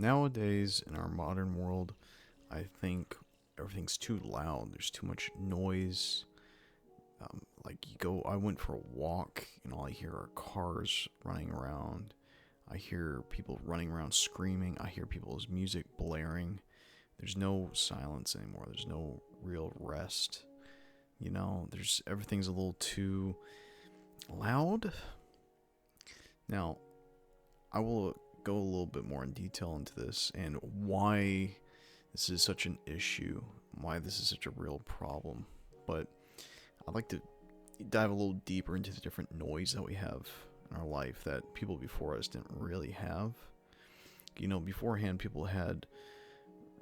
Nowadays, in our modern world, I think everything's too loud. There's too much noise. I went for a walk, and all I hear are cars running around. I hear people running around screaming. I hear people's music blaring. There's no silence anymore. There's no real rest. There's everything's a little too loud. Now, I will go a little bit more in detail into this and why this is such an issue, why this is such a real problem. But I'd like to dive a little deeper into the different noise that we have in our life that people before us didn't really have. Beforehand, people had,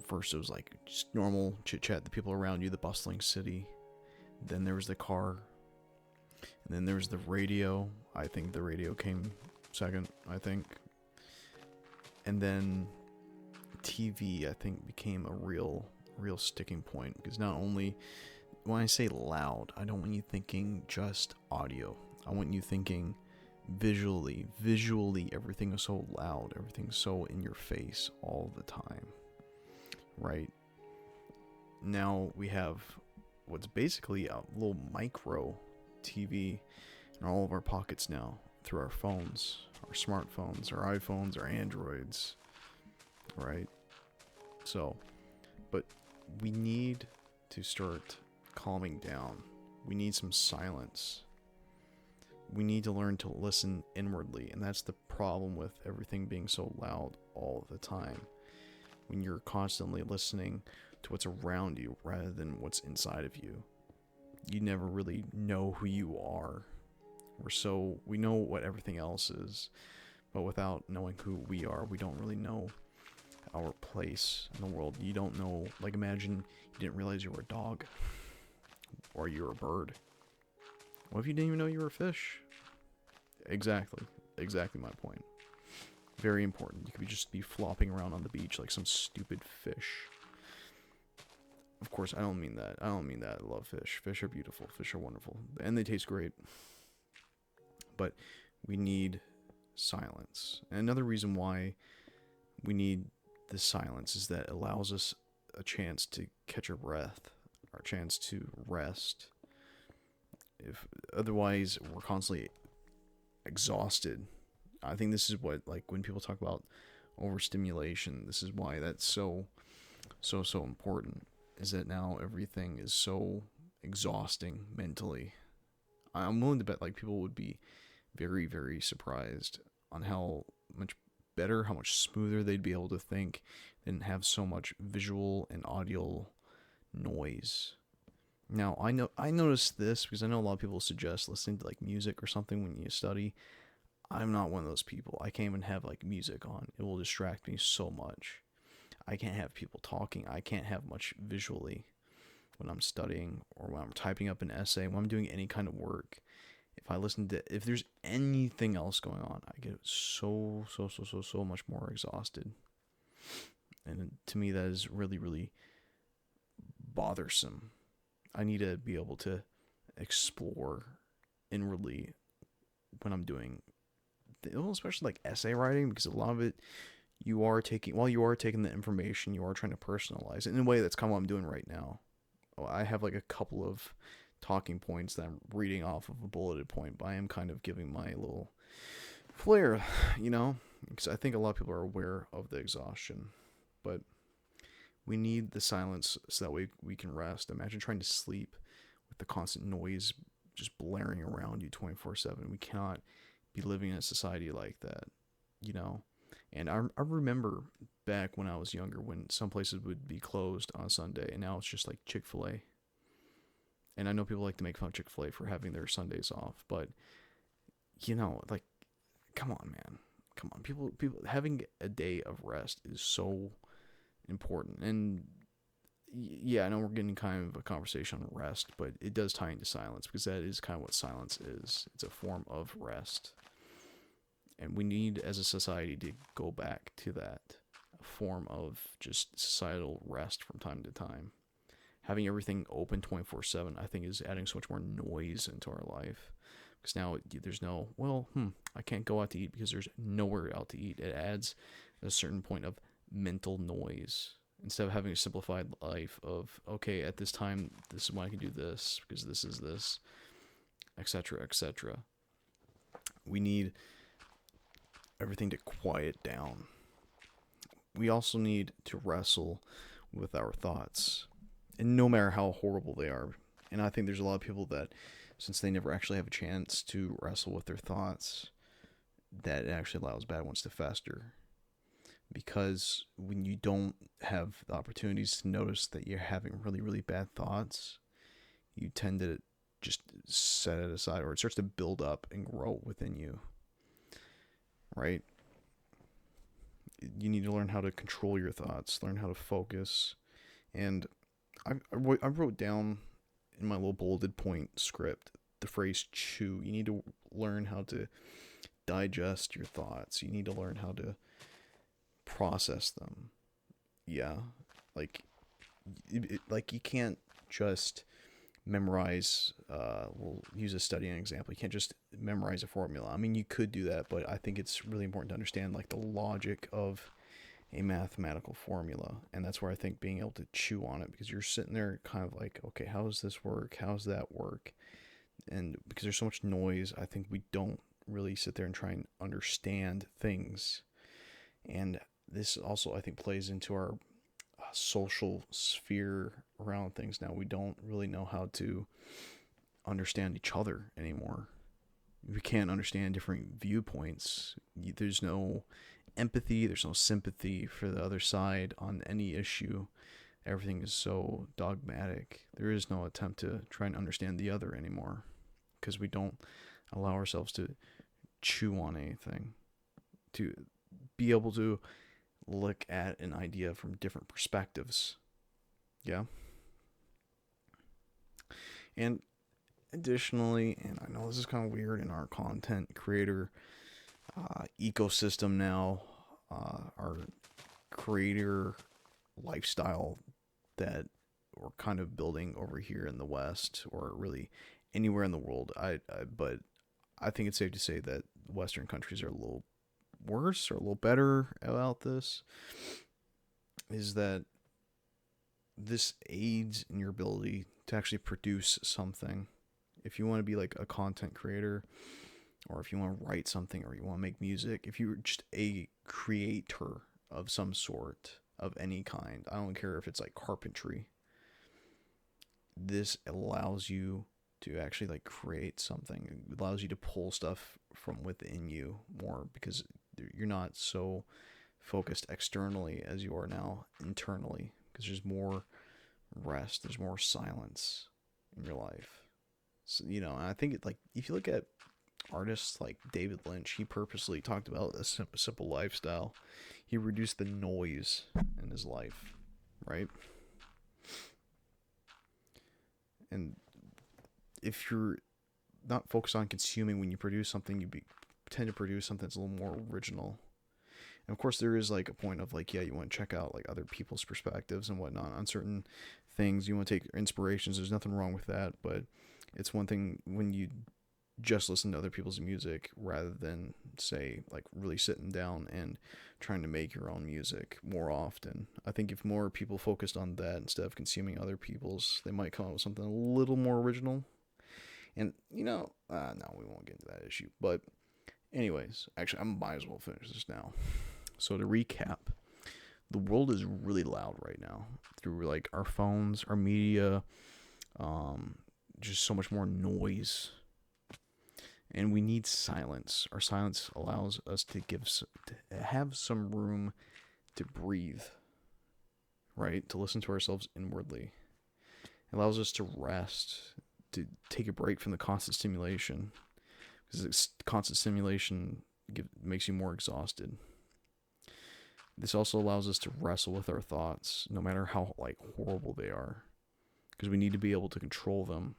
first it was like just normal chit chat, the people around you, the bustling city. Then there was the car. And then there was the radio. I think the radio came second, And then TV, I think, became a real sticking point. Because not only, when I say loud, I don't want you thinking just audio. I want you thinking visually, everything is so loud. Everything's so in your face all the time. Right? Now we have what's basically a little micro TV in all of our pockets now through our phones, our smartphones, our iPhones, our Androids, right? So, but we need to start calming down. We need some silence. We need to learn to listen inwardly, and that's the problem with everything being so loud all the time. When you're constantly listening to what's around you rather than what's inside of you, you never really know who you are. We know what everything else is, but without knowing who we are, we don't really know our place in the world. You don't know, like, imagine you didn't realize you were a dog or you were a bird. What if you didn't even know you were a fish? Exactly my point. Very important. You could just be flopping around on the beach like some stupid fish. Of course, I don't mean that. I love fish. Fish are beautiful. Fish are wonderful. And they taste great. But we need silence. And another reason why we need the silence is that it allows us a chance to catch our breath, our chance to rest. If otherwise we're constantly exhausted. I think this is what, like, when people talk about overstimulation, this is why that's so important, is that now everything is so exhausting mentally. I'm willing to bet, like, people would be very, very surprised on how much better, how much smoother they'd be able to think and have so much visual and audio noise. Now, I noticed this because I know a lot of people suggest listening to, like, music or something when you study. I'm not one of those people. I can't even have, like, music on. It will distract me so much. I can't have people talking. I can't have much visually when I'm studying or when I'm typing up an essay, when I'm doing any kind of work. If there's anything else going on, I get so much more exhausted. And to me, that is really, really bothersome. I need to be able to explore inwardly when I'm doing, especially like essay writing, because a lot of it while you are taking the information, you are trying to personalize it in a way. That's kind of what I'm doing right now. I have like a couple of talking points that I'm reading off of a bulleted point, but I am kind of giving my little flair, because I think a lot of people are aware of the exhaustion, but we need the silence so that we can rest. Imagine trying to sleep with the constant noise just blaring around you 24/7. We cannot be living in a society like that, And I remember back when I was younger, when some places would be closed on a Sunday, and now it's just like Chick-fil-A. And I know people like to make fun of Chick-fil-A for having their Sundays off, but like, come on, man, come on. People having a day of rest is so important. And yeah, I know we're getting kind of a conversation on rest, but it does tie into silence, because that is kind of what silence is. It's a form of rest. And we need, as a society, to go back to that form of just societal rest from time to time. Having everything open 24/7, I think, is adding so much more noise into our life. Because now there's I can't go out to eat because there's nowhere out to eat. It adds a certain point of mental noise instead of having a simplified life of, okay, at this time, this is when I can do this because this is this, etc., etc. We need everything to quiet down. We also need to wrestle with our thoughts, and no matter how horrible they are. And I think there's a lot of people that, since they never actually have a chance to wrestle with their thoughts, that it actually allows bad ones to fester. Because when you don't have the opportunities to notice that you're having really, really bad thoughts, you tend to just set it aside, or it starts to build up and grow within you. Right? You need to learn how to control your thoughts, learn how to focus. And I wrote down in my little bulleted point script the phrase chew. You need to learn how to digest your thoughts. You need to learn how to process them. Yeah, like like you can't just memorize. We'll use a study example. You can't just memorize a formula. I mean, you could do that, but I think it's really important to understand like the logic of a mathematical formula, and that's where I think being able to chew on it, because you're sitting there kind of like, okay, how does this work? How does that work? And because there's so much noise, I think we don't really sit there and try and understand things. And this also, I think, plays into our social sphere around things now. We don't really know how to understand each other anymore. We can't understand different viewpoints. There's no empathy, there's no sympathy for the other side on any issue. Everything is so dogmatic. There is no attempt to try and understand the other anymore, because we don't allow ourselves to chew on anything, to be able to look at an idea from different perspectives. Yeah. And additionally, and I know this is kind of weird in our content creator ecosystem now, our creator lifestyle that we're kind of building over here in the West, or really anywhere in the world. But I think it's safe to say that Western countries are a little worse or a little better about this. Is that this aids in your ability to actually produce something. If you want to be like a content creator, or if you want to write something, or you want to make music, if you're just a creator of some sort, of any kind, I don't care if it's like carpentry, this allows you to actually like create something. It allows you to pull stuff from within you more, because you're not so focused externally as you are now internally, because there's more rest, there's more silence in your life. So, and I think it, like, if you look at artists like David Lynch, he purposely talked about a simple lifestyle. He reduced the noise in his life, right? And if you're not focused on consuming when you produce something, tend to produce something that's a little more original. And of course, there is like a point of like, yeah, you want to check out like other people's perspectives and whatnot on certain things. You want to take inspirations. There's nothing wrong with that, but it's one thing when you just listen to other people's music rather than, say, like really sitting down and trying to make your own music more often. I think if more people focused on that instead of consuming other people's, they might come up with something a little more original. And no, we won't get into that issue. But anyways, actually, I might as well finish this now. So to recap, the world is really loud right now through like our phones, our media, just so much more noise. And we need silence. Our silence allows us to have some room to breathe, right? To listen to ourselves inwardly. It allows us to rest, to take a break from the constant stimulation, because constant stimulation makes you more exhausted. This also allows us to wrestle with our thoughts, no matter how like horrible they are, because we need to be able to control them.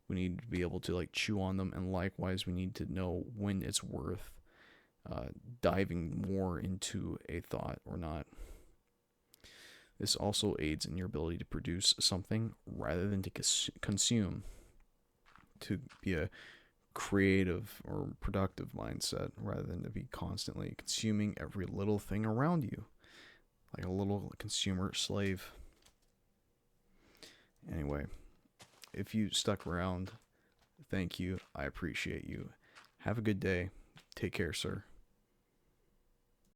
We need to be able to like chew on them, and likewise, we need to know when it's worth diving more into a thought or not. This also aids in your ability to produce something rather than to consume, to be a creative or productive mindset rather than to be constantly consuming every little thing around you. like a little consumer slave. Anyway, if you stuck around, thank you. I appreciate you. Have a good day. Take care, sir.